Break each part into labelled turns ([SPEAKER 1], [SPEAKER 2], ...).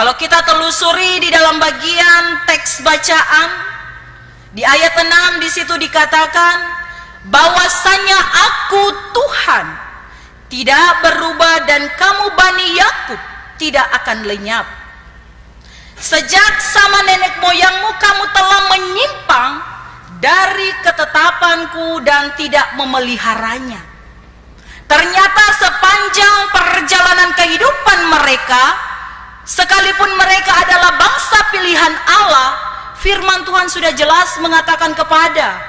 [SPEAKER 1] Kalau kita telusuri di dalam bagian teks bacaan di ayat 6, di situ dikatakan bahwasanya aku Tuhan tidak berubah dan kamu Bani Yakub tidak akan lenyap. Sejak zaman nenek moyangmu kamu telah menyimpang dari ketetapanku dan tidak memeliharanya. Ternyata sepanjang perjalanan kehidupan mereka, sekalipun mereka adalah bangsa pilihan Allah, firman Tuhan sudah jelas mengatakan kepada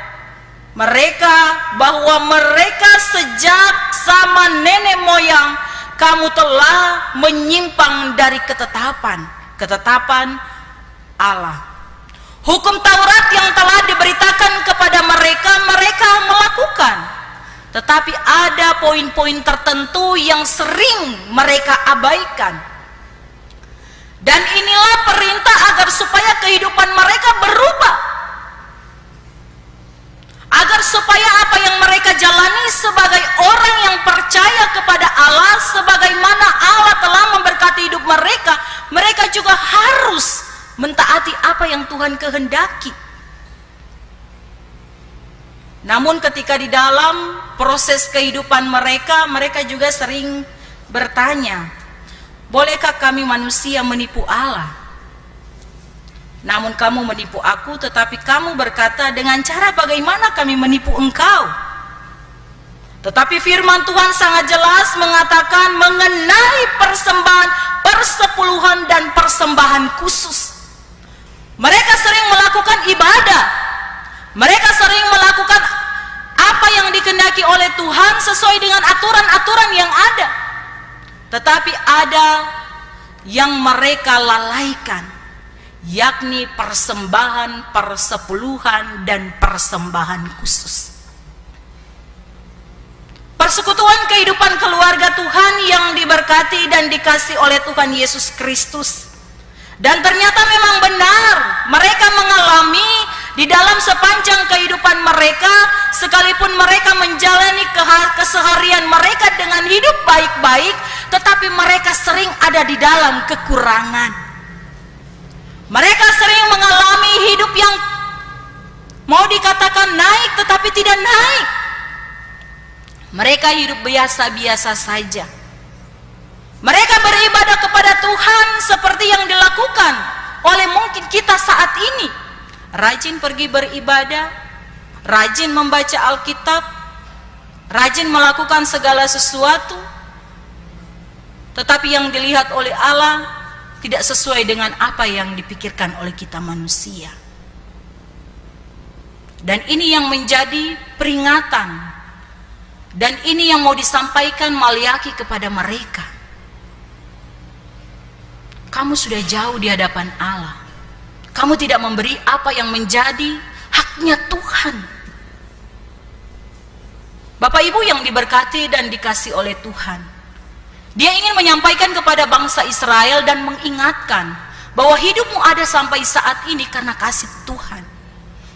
[SPEAKER 1] mereka bahwa mereka sejak zaman nenek moyang kamu telah menyimpang dari ketetapan Allah. Hukum Taurat yang telah diberitakan kepada mereka, mereka melakukan. Tetapi ada poin-poin tertentu yang sering mereka abaikan. Dan inilah perintah agar supaya kehidupan mereka berubah. Agar supaya apa yang mereka jalani sebagai orang yang percaya kepada Allah, sebagaimana Allah telah memberkati hidup mereka, mereka juga harus mentaati apa yang Tuhan kehendaki. Namun ketika di dalam proses kehidupan mereka, mereka juga sering bertanya, bolehkah kami manusia menipu Allah? Namun kamu menipu aku, tetapi kamu berkata, dengan cara bagaimana kami menipu engkau? Tetapi firman Tuhan sangat jelas mengatakan mengenai persembahan, persepuluhan dan persembahan khusus. Mereka sering melakukan ibadah. Mereka sering melakukan apa yang dikehendaki oleh Tuhan sesuai dengan aturan-aturan yang ada. Tetapi ada yang mereka lalaikan, yakni persembahan, persepuluhan dan persembahan khusus. Persekutuan kehidupan keluarga Tuhan yang diberkati dan dikasih oleh Tuhan Yesus Kristus. Dan ternyata memang benar, mereka mengalami di dalam sepanjang kehidupan mereka, sekalipun mereka menjalani keseharian mereka dengan hidup baik-baik, tetapi mereka sering ada di dalam kekurangan. Mereka sering mengalami hidup yang mau dikatakan naik tetapi tidak naik. Mereka hidup biasa-biasa saja. Mereka beribadah kepada Tuhan seperti yang dilakukan oleh mungkin kita saat ini. Rajin pergi beribadah, rajin membaca Alkitab, rajin melakukan segala sesuatu. Tetapi yang dilihat oleh Allah tidak sesuai dengan apa yang dipikirkan oleh kita manusia. Dan ini yang menjadi peringatan. Dan ini yang mau disampaikan Maliaki kepada mereka. Kamu sudah jauh di hadapan Allah. Kamu tidak memberi apa yang menjadi haknya Tuhan. Bapak Ibu yang diberkati dan dikasih oleh Tuhan, Dia ingin menyampaikan kepada bangsa Israel dan mengingatkan bahwa hidupmu ada sampai saat ini karena kasih Tuhan.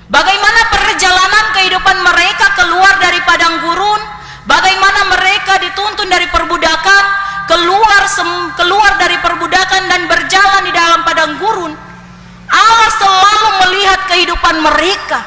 [SPEAKER 1] Bagaimana perjalanan kehidupan mereka keluar dari padang gurun, bagaimana mereka dituntun dari perbudakan, keluar dari perbudakan dan berjalan di dalam padang gurun. Allah selalu melihat kehidupan mereka.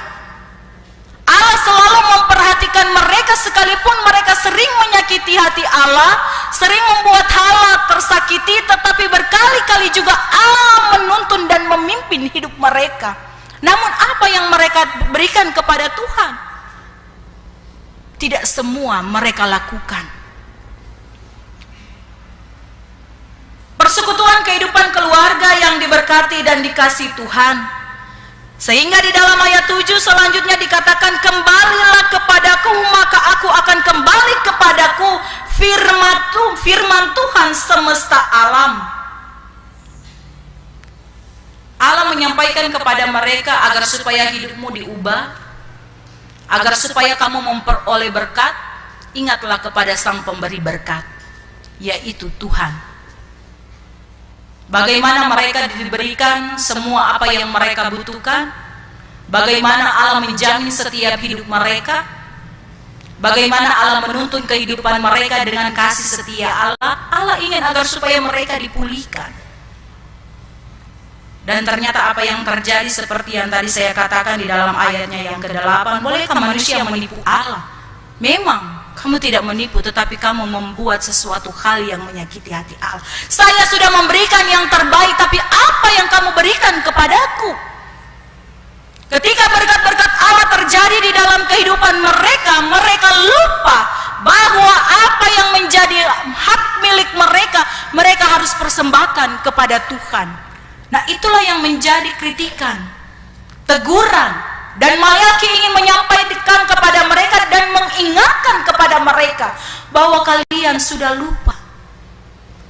[SPEAKER 1] Allah selalu memperhatikan mereka sekalipun mereka sering menyakiti hati Allah, sering membuat Allah tersakiti, tetapi berkali-kali juga Allah menuntun dan memimpin hidup mereka. Namun apa yang mereka berikan kepada Tuhan, tidak semua mereka lakukan. Persekutuan kehidupan keluarga yang diberkati dan dikasih Tuhan. Sehingga di dalam ayat 7 selanjutnya dikatakan, kembalilah kepadaku maka aku akan kembali kepadaku, firman Tuhan semesta alam. Allah menyampaikan kepada mereka agar supaya hidupmu diubah, agar supaya kamu memperoleh berkat. Ingatlah kepada sang pemberi berkat, yaitu Tuhan. Bagaimana mereka diberikan semua apa yang mereka butuhkan, bagaimana Allah menjamin setiap hidup mereka, bagaimana Allah menuntun kehidupan mereka dengan kasih setia Allah. Allah ingin agar supaya mereka dipulihkan. Dan ternyata apa yang terjadi seperti yang tadi saya katakan di dalam ayatnya yang ke-8, bolehkah manusia menipu Allah? Memang kamu tidak menipu, tetapi kamu membuat sesuatu hal yang menyakiti hati Allah. Saya sudah memberikan yang terbaik, tapi apa yang kamu berikan kepadaku? Ketika berkat-berkat Allah terjadi di dalam kehidupan mereka, mereka lupa bahwa apa yang menjadi hak milik mereka, mereka harus persembahkan kepada Tuhan. Nah, itulah yang menjadi kritikan, teguran, dan Malayaki ingin menyampaikan kepada mereka dan mengingatkan kepada mereka bahwa kalian sudah lupa.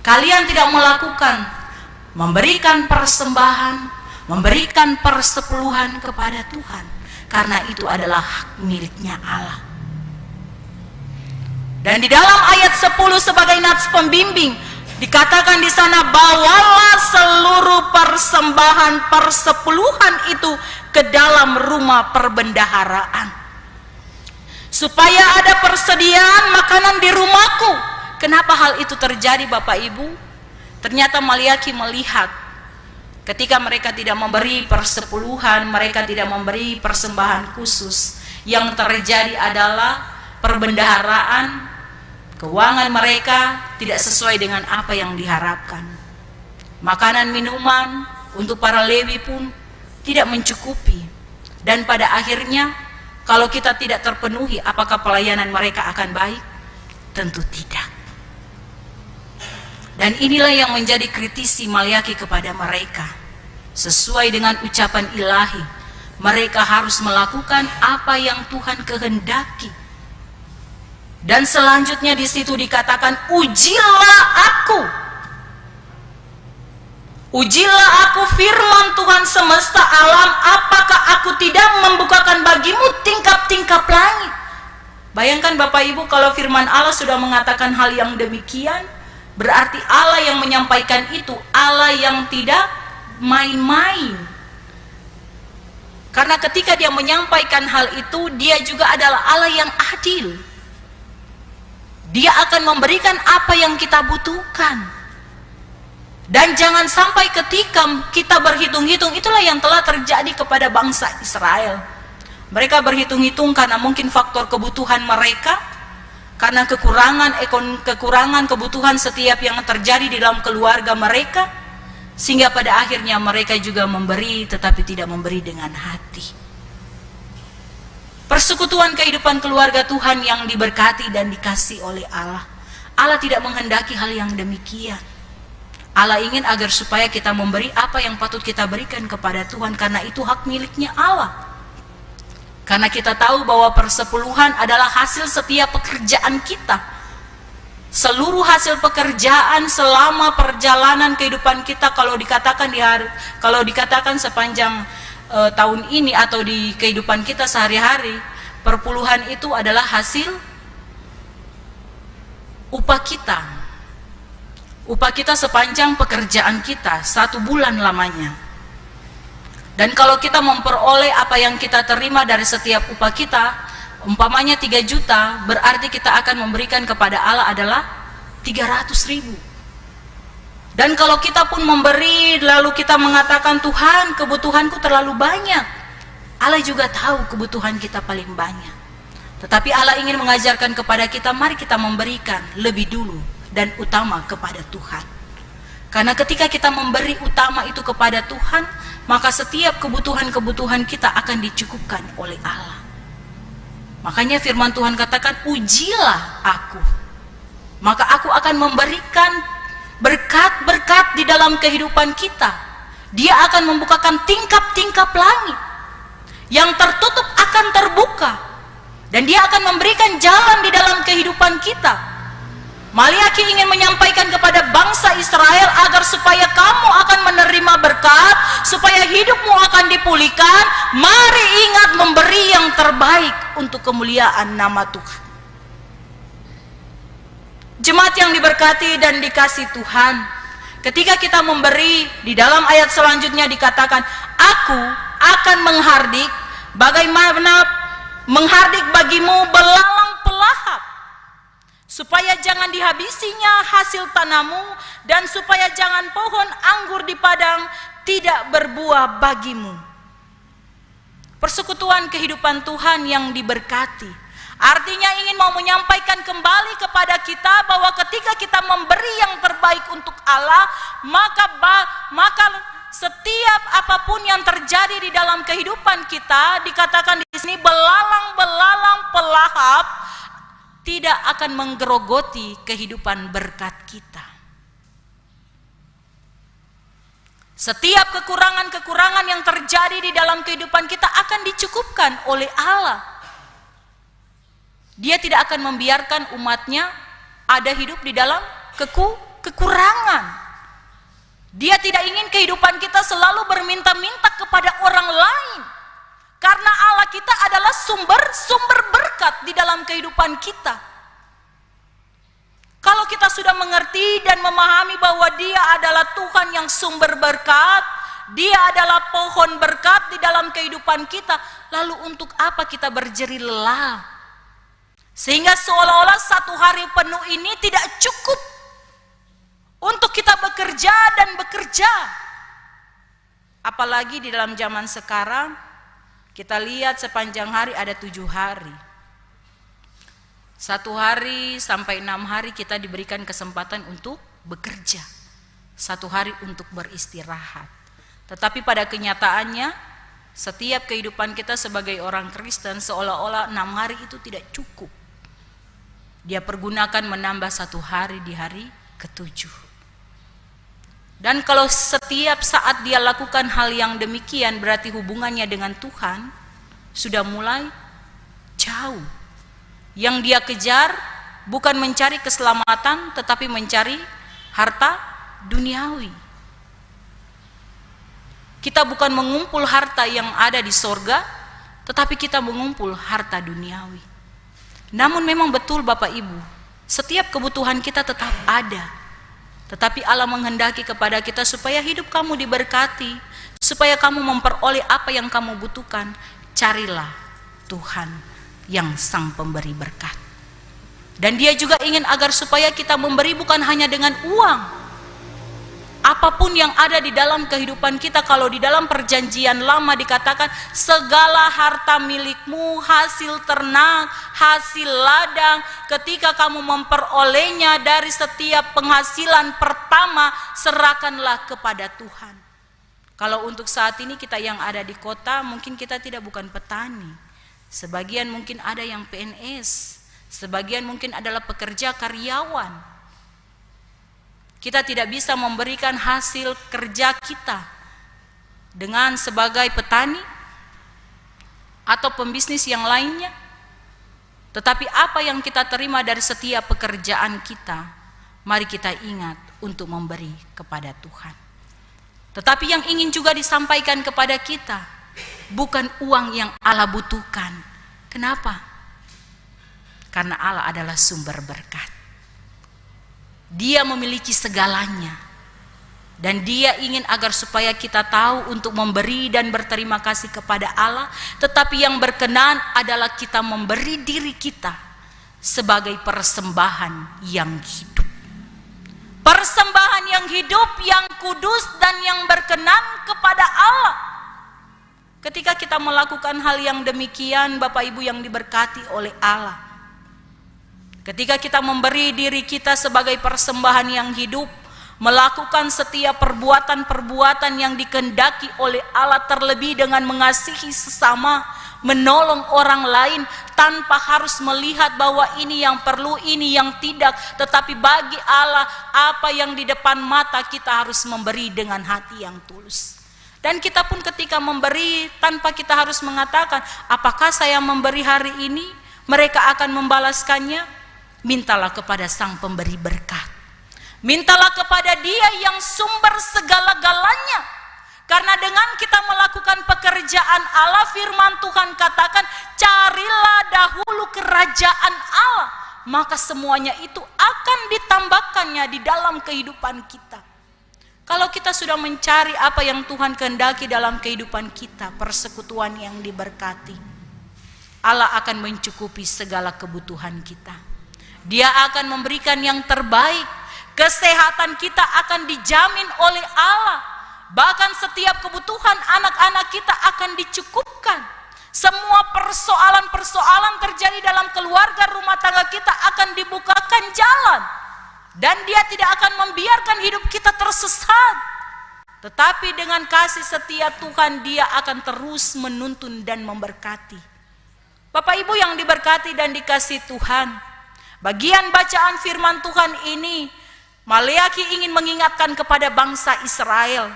[SPEAKER 1] Kalian tidak melakukan, memberikan persembahan, memberikan persepuluhan kepada Tuhan, karena itu adalah hak miliknya Allah. Dan di dalam ayat 10 sebagai nats pembimbing dikatakan di sana, bawalah seluruh persembahan persepuluhan itu ke dalam rumah perbendaharaan, supaya ada persediaan makanan di rumahku. Kenapa hal itu terjadi, Bapak Ibu? Ternyata Malayaki melihat ketika mereka tidak memberi persepuluhan, mereka tidak memberi persembahan khusus, yang terjadi adalah perbendaharaan, keuangan mereka tidak sesuai dengan apa yang diharapkan. Makanan minuman untuk para Lewi pun tidak mencukupi. Dan pada akhirnya, kalau kita tidak terpenuhi, apakah pelayanan mereka akan baik? Tentu tidak. Dan inilah yang menjadi kritisi Malayaki kepada mereka. Sesuai dengan ucapan ilahi, mereka harus melakukan apa yang Tuhan kehendaki. Dan selanjutnya di situ dikatakan, ujilah aku. Ujilah aku, firman Tuhan semesta alam, apakah aku tidak membukakan bagimu tingkap-tingkap langit? Bayangkan Bapak Ibu, kalau firman Allah sudah mengatakan hal yang demikian, berarti Allah yang menyampaikan itu Allah yang tidak main-main. Karena ketika dia menyampaikan hal itu, dia juga adalah Allah yang adil. Dia akan memberikan apa yang kita butuhkan. Dan jangan sampai ketika kita berhitung-hitung, itulah yang telah terjadi kepada bangsa Israel. Mereka berhitung-hitung karena mungkin faktor kebutuhan mereka, karena kekurangan kebutuhan setiap yang terjadi di dalam keluarga mereka, sehingga pada akhirnya mereka juga memberi, tetapi tidak memberi dengan hati. Persekutuan kehidupan keluarga Tuhan yang diberkati dan dikasih oleh Allah, Allah tidak menghendaki hal yang demikian. Allah ingin agar supaya kita memberi apa yang patut kita berikan kepada Tuhan, karena itu hak miliknya Allah. Karena kita tahu bahwa persepuluhan adalah hasil setiap pekerjaan kita. Seluruh hasil pekerjaan selama perjalanan kehidupan kita, kalau dikatakan sepanjang tahun ini atau di kehidupan kita sehari-hari, perpuluhan itu adalah hasil upah kita. Upah kita sepanjang pekerjaan kita, 1 bulan lamanya. Dan kalau kita memperoleh apa yang kita terima dari setiap upah kita, umpamanya 3 juta, berarti kita akan memberikan kepada Allah adalah 300.000. Dan kalau kita pun memberi, lalu kita mengatakan, Tuhan, kebutuhanku terlalu banyak. Allah juga tahu kebutuhan kita paling banyak. Tetapi Allah ingin mengajarkan kepada kita, mari kita memberikan lebih dulu dan utama kepada Tuhan. Karena ketika kita memberi utama itu kepada Tuhan, maka setiap kebutuhan-kebutuhan kita akan dicukupkan oleh Allah. Makanya firman Tuhan katakan, ujilah aku, maka aku akan memberikan berkat-berkat di dalam kehidupan kita. Dia akan membukakan tingkap-tingkap langit. Yang tertutup akan terbuka. Dan dia akan memberikan jalan di dalam kehidupan kita. Malayaki ingin menyampaikan kepada bangsa Israel agar supaya kamu akan menerima berkat, supaya hidupmu akan dipulihkan. Mari ingat memberi yang terbaik untuk kemuliaan nama Tuhan. Jemaat yang diberkati dan dikasih Tuhan, ketika kita memberi, di dalam ayat selanjutnya dikatakan, aku akan menghardik, bagaimana menghardik bagimu belalang pelahap, supaya jangan dihabisinya hasil tanammu, dan supaya jangan pohon anggur di padang tidak berbuah bagimu. Persekutuan kehidupan Tuhan yang diberkati, artinya ingin mau menyampaikan kembali kepada kita bahwa ketika kita memberi yang terbaik untuk Allah, maka setiap apapun yang terjadi di dalam kehidupan kita, dikatakan di sini belalang-belalang pelahap tidak akan menggerogoti kehidupan berkat kita. Setiap kekurangan-kekurangan yang terjadi di dalam kehidupan kita akan dicukupkan oleh Allah. Dia tidak akan membiarkan umatnya ada hidup di dalam kekurangan. Dia tidak ingin kehidupan kita selalu berminta-minta kepada orang lain. Karena Allah kita adalah sumber berkat di dalam kehidupan kita. Kalau kita sudah mengerti dan memahami bahwa Dia adalah Tuhan yang sumber berkat, Dia adalah pohon berkat di dalam kehidupan kita, lalu untuk apa kita berjerih lelah? Sehingga seolah-olah satu hari penuh ini tidak cukup untuk kita bekerja dan bekerja. Apalagi di dalam zaman sekarang, kita lihat sepanjang hari ada 7 hari. 1 hari sampai 6 hari kita diberikan kesempatan untuk bekerja. 1 hari untuk beristirahat. Tetapi pada kenyataannya, setiap kehidupan kita sebagai orang Kristen seolah-olah 6 hari itu tidak cukup. Dia pergunakan menambah 1 hari di hari ke-7. Dan kalau setiap saat dia lakukan hal yang demikian, berarti hubungannya dengan Tuhan sudah mulai jauh. Yang dia kejar bukan mencari keselamatan, tetapi mencari harta duniawi. Kita bukan mengumpul harta yang ada di sorga, tetapi kita mengumpul harta duniawi. Namun memang betul Bapak Ibu, setiap kebutuhan kita tetap ada. Tetapi Allah menghendaki kepada kita supaya hidup kamu diberkati, supaya kamu memperoleh apa yang kamu butuhkan. Carilah Tuhan yang sang pemberi berkat. Dan Dia juga ingin agar supaya kita memberi bukan hanya dengan uang. Apapun yang ada di dalam kehidupan kita, kalau di dalam perjanjian lama dikatakan segala harta milikmu, hasil ternak, hasil ladang, ketika kamu memperolehnya dari setiap penghasilan pertama, serahkanlah kepada Tuhan. Kalau untuk saat ini kita yang ada di kota, mungkin kita bukan petani. Sebagian mungkin ada yang PNS, sebagian mungkin adalah pekerja karyawan. Kita tidak bisa memberikan hasil kerja kita dengan sebagai petani atau pembisnis yang lainnya. Tetapi apa yang kita terima dari setiap pekerjaan kita, mari kita ingat untuk memberi kepada Tuhan. Tetapi yang ingin juga disampaikan kepada kita, bukan uang yang Allah butuhkan. Kenapa? Karena Allah adalah sumber berkat. Dia memiliki segalanya, dan Dia ingin agar supaya kita tahu untuk memberi dan berterima kasih kepada Allah. Tetapi yang berkenan adalah kita memberi diri kita sebagai persembahan yang hidup, persembahan yang hidup, yang kudus dan yang berkenan kepada Allah. Ketika kita melakukan hal yang demikian, Bapak Ibu yang diberkati oleh Allah, ketika kita memberi diri kita sebagai persembahan yang hidup, melakukan setiap perbuatan-perbuatan yang dikehendaki oleh Allah, terlebih dengan mengasihi sesama, menolong orang lain tanpa harus melihat bahwa ini yang perlu, ini yang tidak. Tetapi bagi Allah, apa yang di depan mata kita harus memberi dengan hati yang tulus. Dan kita pun ketika memberi tanpa kita harus mengatakan, apakah saya memberi hari ini mereka akan membalaskannya? Mintalah kepada sang pemberi berkat. Mintalah kepada Dia yang sumber segala-galanya. Karena dengan kita melakukan pekerjaan Allah, firman Tuhan katakan, carilah dahulu kerajaan Allah, maka semuanya itu akan ditambahkannya di dalam kehidupan kita. Kalau kita sudah mencari apa yang Tuhan kehendaki dalam kehidupan kita, persekutuan yang diberkati, Allah akan mencukupi segala kebutuhan kita. Dia akan memberikan yang terbaik. Kesehatan kita akan dijamin oleh Allah. Bahkan setiap kebutuhan anak-anak kita akan dicukupkan. Semua persoalan-persoalan terjadi dalam keluarga rumah tangga kita akan dibukakan jalan. Dan dia tidak akan membiarkan hidup kita tersesat. Tetapi dengan kasih setia Tuhan, dia akan terus menuntun dan memberkati. Bapak Ibu yang diberkati dan dikasih Tuhan, bagian bacaan firman Tuhan ini, Maleakhi ingin mengingatkan kepada bangsa Israel,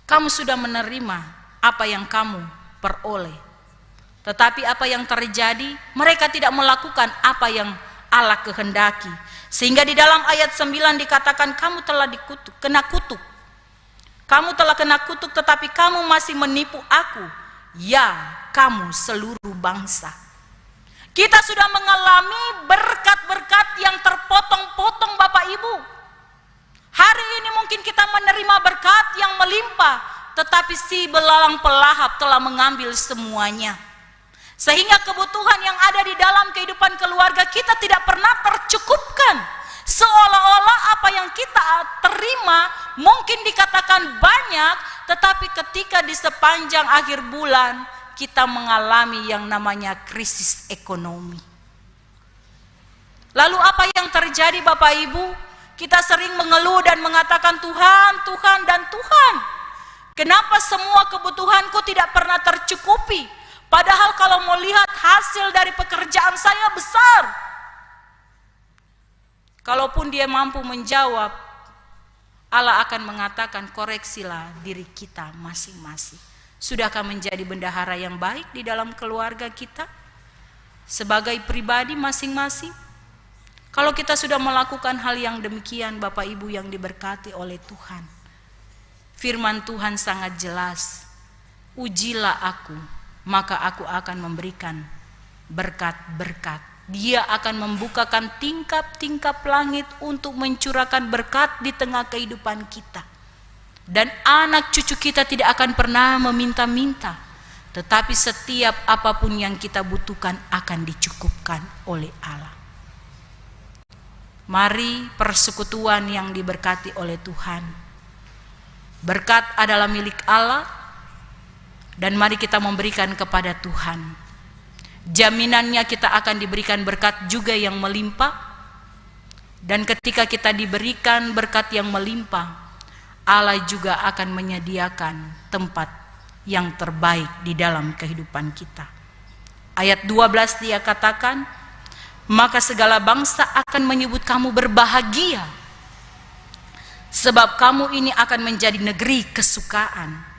[SPEAKER 1] kamu sudah menerima apa yang kamu peroleh. Tetapi apa yang terjadi, mereka tidak melakukan apa yang Allah kehendaki. Sehingga di dalam ayat 9 dikatakan, kamu telah kena kutuk. Kamu telah kena kutuk, tetapi kamu masih menipu aku. Ya, kamu seluruh bangsa. Kita sudah mengalami berkat-berkat yang terpotong-potong Bapak Ibu. Hari ini mungkin kita menerima berkat yang melimpah, tetapi si belalang pelahap telah mengambil semuanya. Sehingga kebutuhan yang ada di dalam kehidupan keluarga kita tidak pernah tercukupkan. Seolah-olah apa yang kita terima mungkin dikatakan banyak, tetapi ketika di sepanjang akhir bulan kita mengalami yang namanya krisis ekonomi. Lalu apa yang terjadi Bapak Ibu? Kita sering mengeluh dan mengatakan, Tuhan, Tuhan, dan Tuhan, kenapa semua kebutuhanku tidak pernah tercukupi? Padahal kalau mau lihat hasil dari pekerjaan saya besar. Kalaupun dia mampu menjawab, Allah akan mengatakan, koreksilah diri kita masing-masing. Sudahkah menjadi bendahara yang baik di dalam keluarga kita? Sebagai pribadi masing-masing? Kalau kita sudah melakukan hal yang demikian, Bapak Ibu yang diberkati oleh Tuhan, firman Tuhan sangat jelas, ujilah aku, maka aku akan memberikan berkat-berkat. Dia akan membukakan tingkap-tingkap langit untuk mencurahkan berkat di tengah kehidupan kita. Dan anak cucu kita tidak akan pernah meminta-minta, tetapi setiap apapun yang kita butuhkan akan dicukupkan oleh Allah. Mari persekutuan yang diberkati oleh Tuhan. Berkat adalah milik Allah, dan mari kita memberikan kepada Tuhan. Jaminannya kita akan diberikan berkat juga yang melimpah. Dan ketika kita diberikan berkat yang melimpah, Allah juga akan menyediakan tempat yang terbaik di dalam kehidupan kita. Ayat 12 dia katakan, maka segala bangsa akan menyebut kamu berbahagia, sebab kamu ini akan menjadi negeri kesukaan.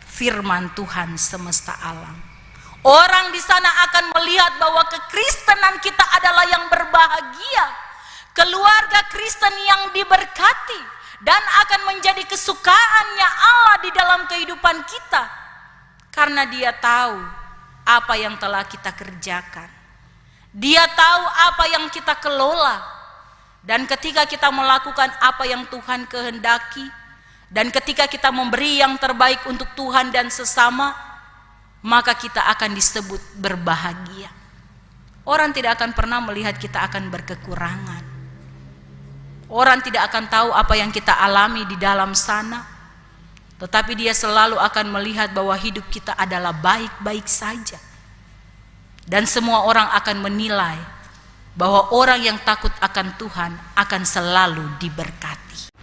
[SPEAKER 1] Firman Tuhan semesta alam. Orang di sana akan melihat bahwa kekristenan kita adalah yang berbahagia, keluarga Kristen yang diberkati, dan akan menjadi kesukaannya Allah di dalam kehidupan kita, karena dia tahu apa yang telah kita kerjakan. Dia tahu apa yang kita kelola. Dan ketika kita melakukan apa yang Tuhan kehendaki, dan ketika kita memberi yang terbaik untuk Tuhan dan sesama, maka kita akan disebut berbahagia. Orang tidak akan pernah melihat kita akan berkekurangan. Orang tidak akan tahu apa yang kita alami di dalam sana, tetapi dia selalu akan melihat bahwa hidup kita adalah baik-baik saja. Dan semua orang akan menilai bahwa orang yang takut akan Tuhan akan selalu diberkati.